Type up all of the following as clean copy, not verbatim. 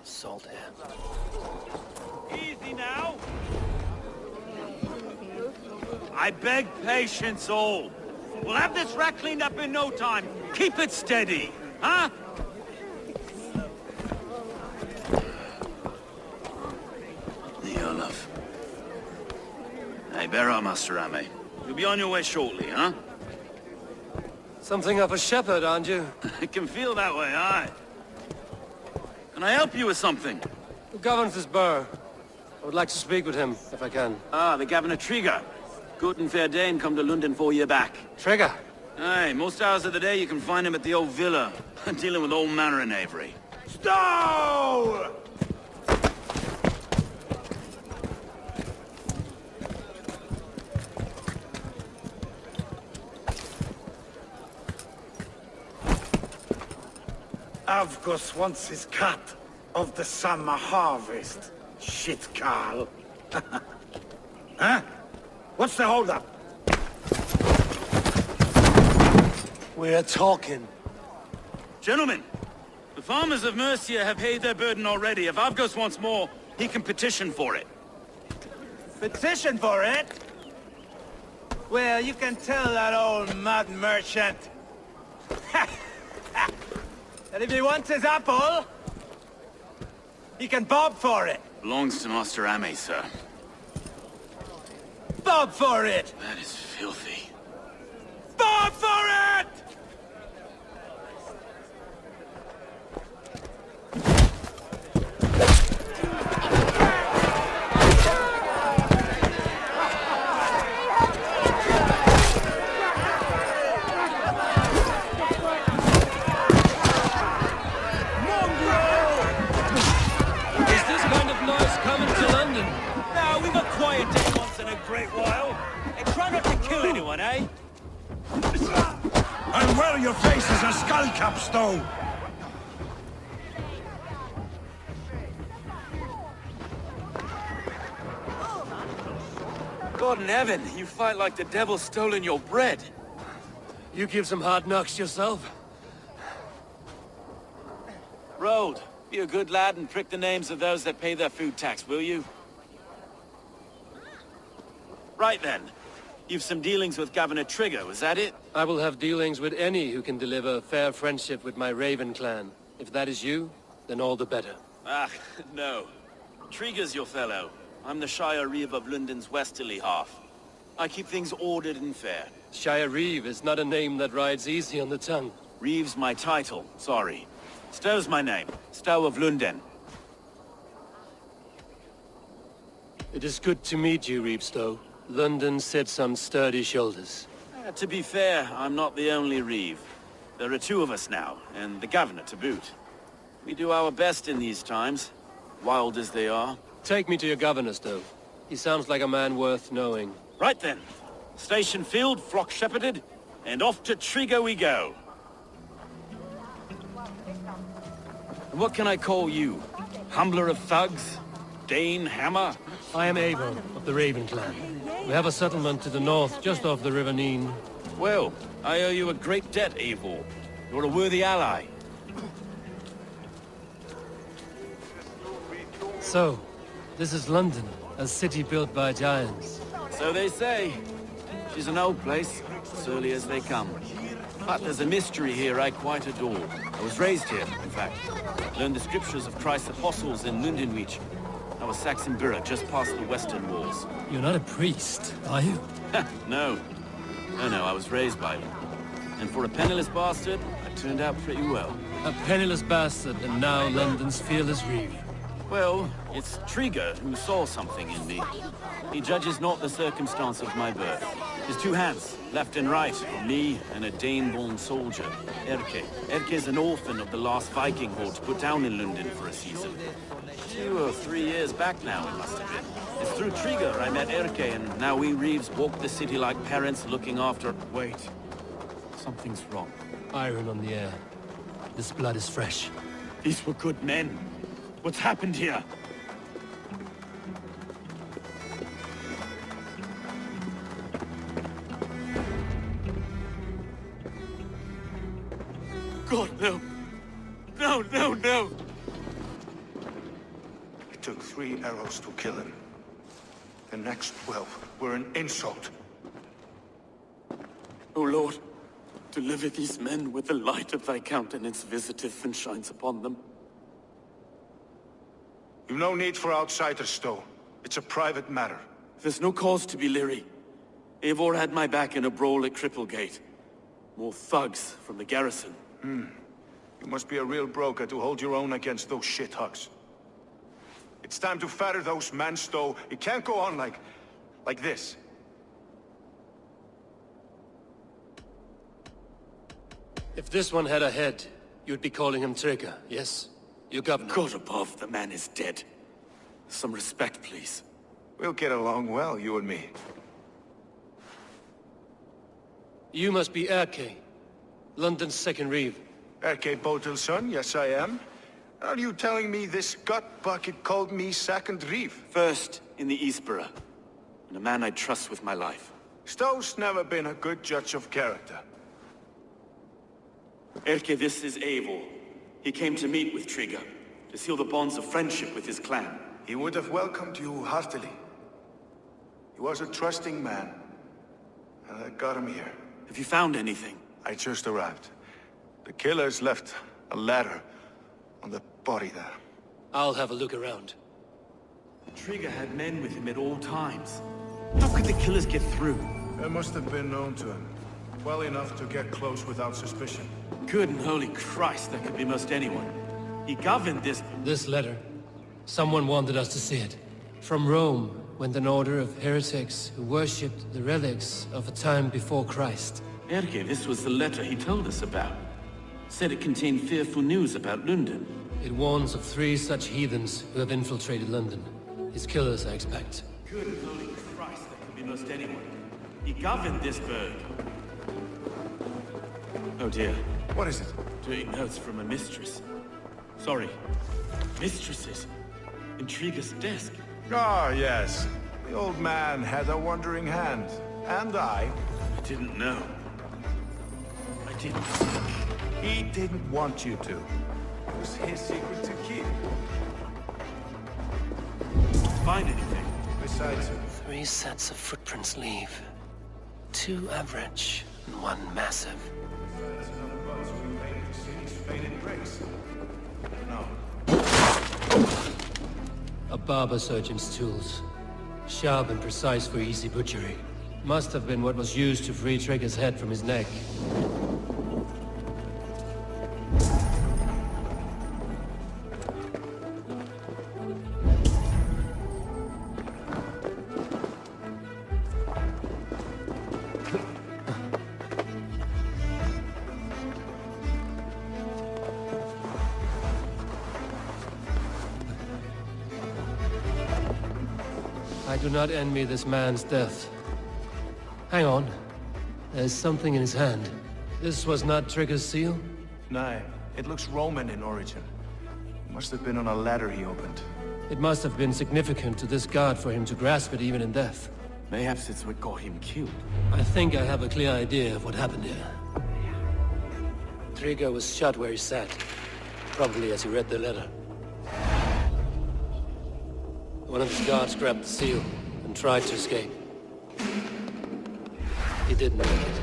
Salt air. Easy now. I beg patience, all. We'll have this rat cleaned up in no time. Keep it steady, huh? Olaf. Hey, bear up, Master Ame. You'll be on your way shortly, huh? Something of a shepherd, aren't you? It can feel that way, aye. Can I help you with something? Who governs this burr? I would like to speak with him, if I can. Ah, the Governor Trigger. Good and fair Dane come to London 4 year back. Trigger? Aye, most hours of the day you can find him at the old villa, dealing with all manner in Avery. Stow! Avgos wants his cut of the summer harvest. Shit, Carl. Huh? What's the holdup? We're talking. Gentlemen, the farmers of Mercia have paid their burden already. If Avgos wants more, he can petition for it. Petition for it? Well, you can tell that old mud merchant that if he wants his apple, he can bob for it. Belongs to Master Ame, sir. Bob for it! That is filthy. Bob for it! And wear your face as a skull capstone! God in heaven, you fight like the devil stolen your bread. You give some hard knocks yourself? Road, be a good lad and prick the names of those that pay their food tax, will you? Right then. You've some dealings with Governor Trigger, was that it? I will have dealings with any who can deliver fair friendship with my Raven clan. If that is you, then all the better. Ah, no. Trigger's your fellow. I'm the Shire Reeve of London's westerly half. I keep things ordered and fair. Shire Reeve is not a name that rides easy on the tongue. Reeve's my title, sorry. Stow's my name. Stow of London. It is good to meet you, Reeve Stow. London sits on sturdy shoulders. To be fair, I'm not the only Reeve. There are two of us now, and the Governor to boot. We do our best in these times, wild as they are. Take me to your governor, Stow. He sounds like a man worth knowing. Right then. Station filled, flock shepherded, and off to Trigger we go. And what can I call you? Humbler of thugs? Dane Hammer? I am Abel of the Raven clan. We have a settlement to the north, just off the River Neen. Well, I owe you a great debt, Eivor. You're a worthy ally. So, this is London, a city built by giants. So they say. She's an old place, as early as they come. But there's a mystery here I quite adore. I was raised here, in fact. Learned the scriptures of Christ's apostles in Lundenwich. I was Saxon Borough, just past the western walls. You're not a priest, are you? No. No, I was raised by them. And for a penniless bastard, I turned out pretty well. A penniless bastard, and now London's fearless Reeve. Well, it's Trigger who saw something in me. He judges not the circumstance of my birth. His two hands, left and right, me and a Dane-born soldier, Erke. Erke's an orphan of the last Viking horde put down in London for a season. 2 or 3 years back now, it must have been. It's through Trigger I met Erke, and now we Reeves walk the city like parents looking after... Wait. Something's wrong. Iron on the air. This blood is fresh. These were good men. What's happened here? God, no. No, no, no. took 3 arrows to kill him. The next 12 were an insult. O Lord, deliver these men with the light of thy countenance visiteth and shines upon them. You've no need for outsiders, Stowe. It's a private matter. There's no cause to be leery. Eivor had my back in a brawl at Cripplegate. More thugs from the garrison. You must be a real broker to hold your own against those shithugs. It's time to fetter those men, Stowe. It can't go on like this. If this one had a head, you'd be calling him Trigger, yes? Your governor. God above, the man is dead. Some respect, please. We'll get along well, you and me. You must be Erke, London's second reeve. Erke Botel's son, yes I am. Are you telling me this gut bucket called me second reeve? First in the Eastborough, and a man I trust with my life. Stowe's never been a good judge of character. Erke, this is Eivor. He came to meet with Trigger, to seal the bonds of friendship with his clan. He would have welcomed you heartily. He was a trusting man, and I got him here. Have you found anything? I just arrived. The killers left a ladder on the body there. I'll have a look around. Trigger had men with him at all times. How could the killers get through? They must have been known to him. Well enough to get close without suspicion. Good and holy Christ, that could be most anyone. He governed this... This letter. Someone wanted us to see it. From Rome went an order of heretics who worshipped the relics of a time before Christ. Erke, this was the letter he told us about. Said it contained fearful news about London. It warns of 3 such heathens who have infiltrated London. His killers, I expect. Good and holy Christ, that could be most anyone. He governed this burg. Oh dear. What is it? Doing notes from a mistress. Sorry. Mistresses. In Trigger's desk. Ah, yes. The old man had a wandering hand. And I. Didn't know. I didn't. He didn't want you to. It was his secret to keep. Find anything? Besides, 3 sets of footprints leave. 2 average and 1 massive. A barber surgeon's tools. Sharp and precise for easy butchery. Must have been what was used to free Trigger's head from his neck. I do not envy this man's death. Hang on. There's something in his hand. This was not Trigger's seal? no, it looks Roman in origin. Must have been on a ladder he opened. It must have been significant to this god for him to grasp it even in death. Mayhaps it's what got him killed. I think I have a clear idea of what happened here. Trigger was shot where he sat. Probably as he read the letter. One of his guards grabbed the seal and tried to escape. He didn't make it.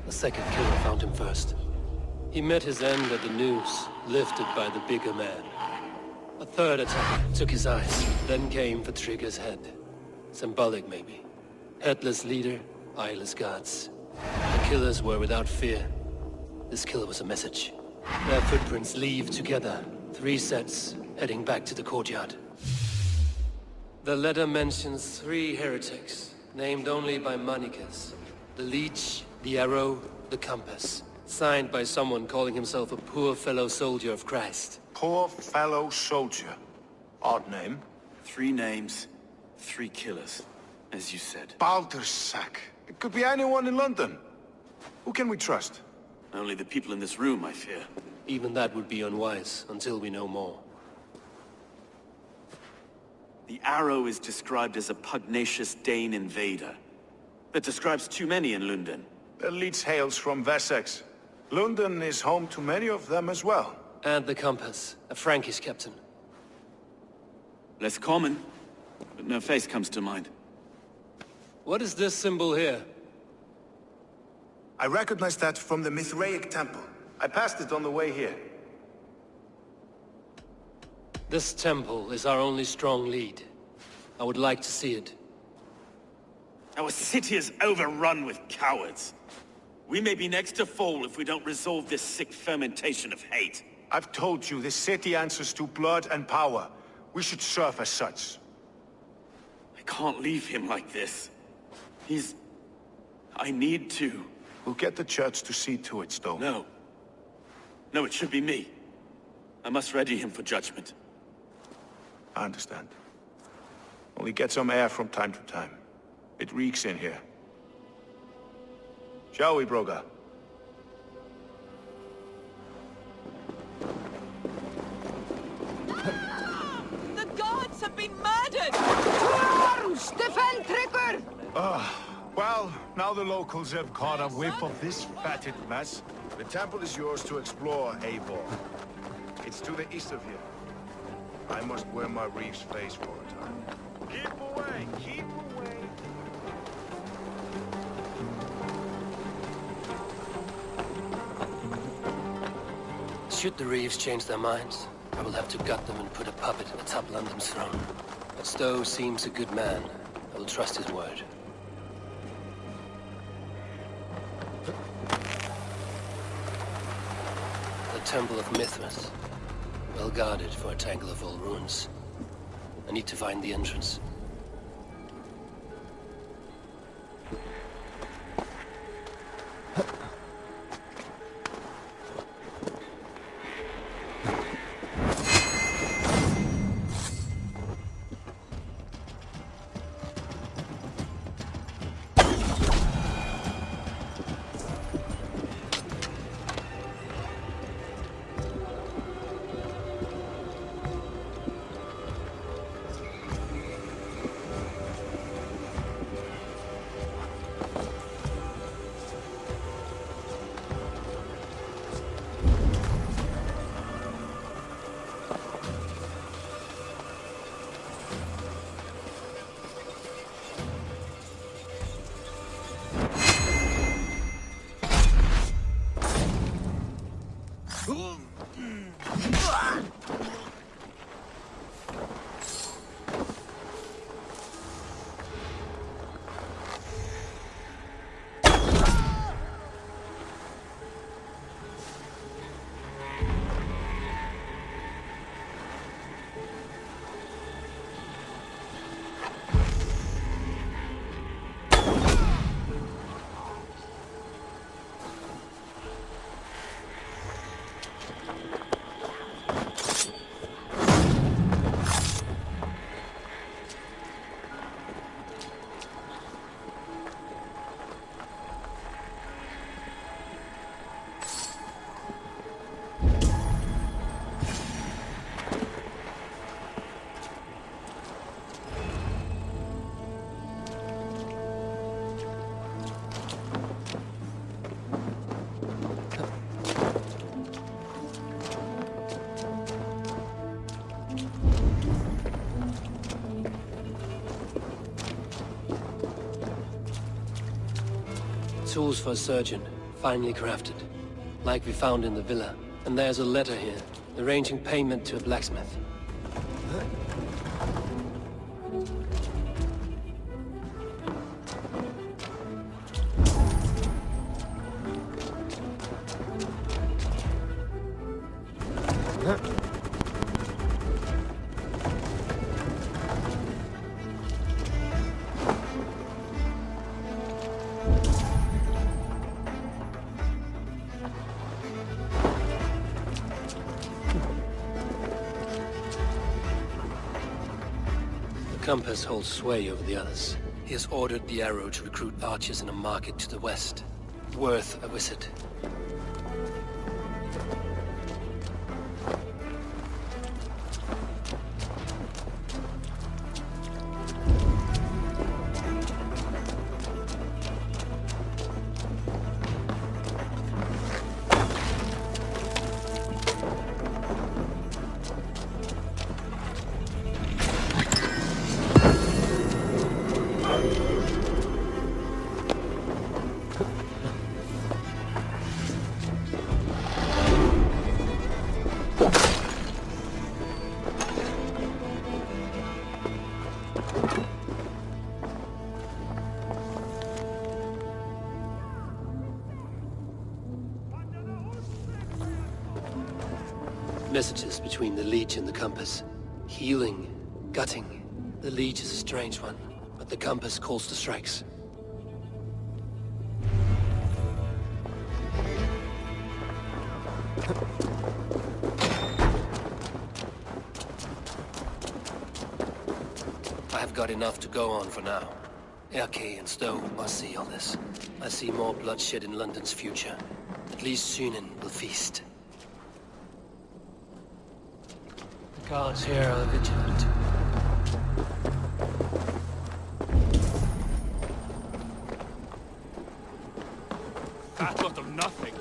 The second killer found him first. He met his end at the noose, lifted by the bigger man. A third attack took his eyes, then came for Trigger's head. Symbolic, maybe. Headless leader, eyeless guards. The killers were without fear. This kill was a message. Their footprints leave together. 3 sets, heading back to the courtyard. The letter mentions 3 heretics, named only by Manicus. The Leech, the Arrow, the Compass. Signed by someone calling himself a poor fellow soldier of Christ. Poor fellow soldier. Odd name. 3 names, 3 killers, as you said. Baldersack. It could be anyone in London. Who can we trust? Only the people in this room, I fear. Even that would be unwise, until we know more. The Arrow is described as a pugnacious Dane invader. That describes too many in London. The Leech hails from Wessex. London is home to many of them as well. And the Compass, a Frankish captain. Less common, but no face comes to mind. What is this symbol here? I recognize that from the Mithraic temple. I passed it on the way here. This temple is our only strong lead. I would like to see it. Our city is overrun with cowards. We may be next to fall if we don't resolve this sick fermentation of hate. I've told you, this city answers to blood and power. We should serve as such. I can't leave him like this. I need to. We'll get the church to see to it, Stone. No. No, it should be me. I must ready him for judgment. I understand. Only get some air from time to time. It reeks in here. Shall we, Broga? The gods have been murdered! Stefan Trigger! Well, now the locals have caught a whiff of this fatted mess. The temple is yours to explore, Eivor. It's to the east of here. I must wear my reef's face for a time. Keep away! Keep away! Should the Reeves change their minds, I will have to gut them and put a puppet atop London's throne. But Stowe seems a good man. I will trust his word. The Temple of Mithras. Well guarded for a tangle of old ruins. I need to find the entrance. Tools for a surgeon, finely crafted. Like we found in the villa. And there's a letter here, arranging payment to a blacksmith. Compass holds sway over the others. He has ordered the Arrow to recruit archers in a market to the west. Worth a visit. Messages between the Leech and the Compass. Healing, gutting. The Leech is a strange one, but the Compass calls the strikes. I have got enough to go on for now. Erke and Stowe must see all this. I see more bloodshed in London's future. At least Sunan will feast. The guards here are vigilant. That lot of nothing.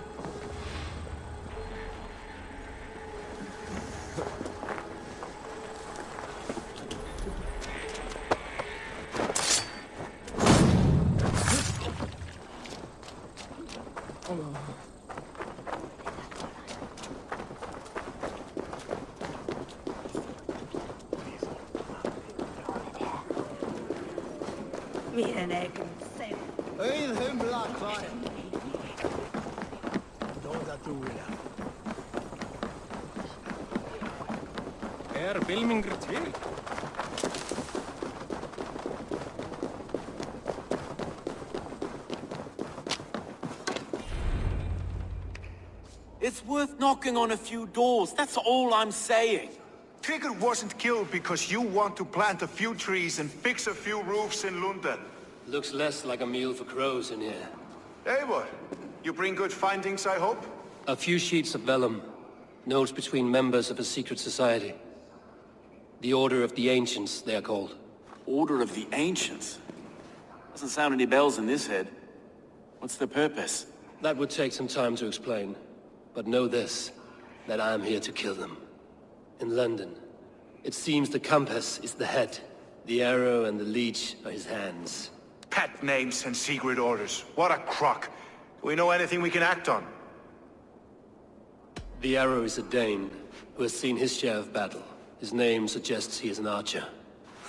Vilmingr til? It's worth knocking on a few doors, that's all I'm saying. Trigger wasn't killed because you want to plant a few trees and fix a few roofs in London. Looks less like a meal for crows in here. Eivor, you bring good findings, I hope? A few sheets of vellum. Notes between members of a secret society. The Order of the Ancients, they are called. Order of the Ancients? Doesn't sound any bells in this head. What's the purpose? That would take some time to explain. But know this, that I am here to kill them. In London, it seems the Compass is the head. The arrow and the leech are his hands. Pet names and secret orders. What a crock. Do we know anything we can act on? The arrow is a Dane, who has seen his share of battle. His name suggests he is an archer.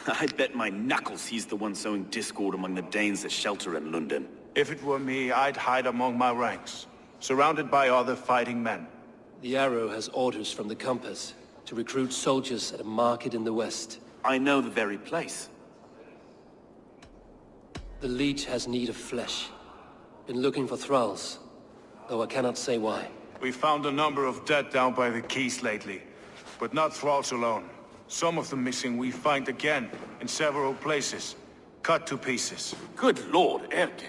I bet my knuckles he's the one sowing discord among the Danes that shelter in London. If it were me, I'd hide among my ranks, surrounded by other fighting men. The arrow has orders from the Compass to recruit soldiers at a market in the west. I know the very place. The leech has need of flesh. Been looking for thralls, though I cannot say why. We found a number of dead down by the quays lately, but not thralls alone. Some of the missing we find again in several places, cut to pieces. Good lord, Erke.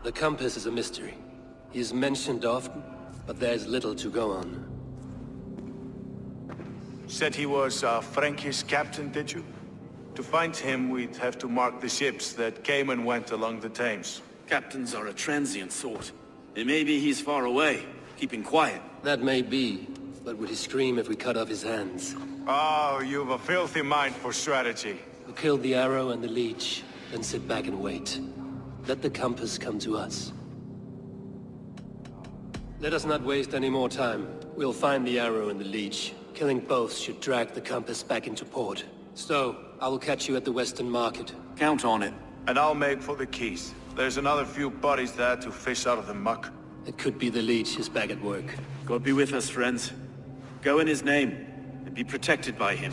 The Compass is a mystery. He is mentioned often, but there is little to go on. Said he was a Frankish captain, did you? To find him, we'd have to mark the ships that came and went along the Thames. Captains are a transient sort. It may be he's far away, keeping quiet. That may be, but would he scream if we cut off his hands? Oh, you've a filthy mind for strategy. We'll kill the arrow and the leech, then sit back and wait. Let the Compass come to us. Let us not waste any more time. We'll find the arrow and the leech. Killing both should drag the Compass back into port. Stowe, I will catch you at the Western Market. Count on it. And I'll make for the quays. There's another few bodies there to fish out of the muck. It could be the leech is back at work. God be with us, friends. Go in his name, and be protected by him.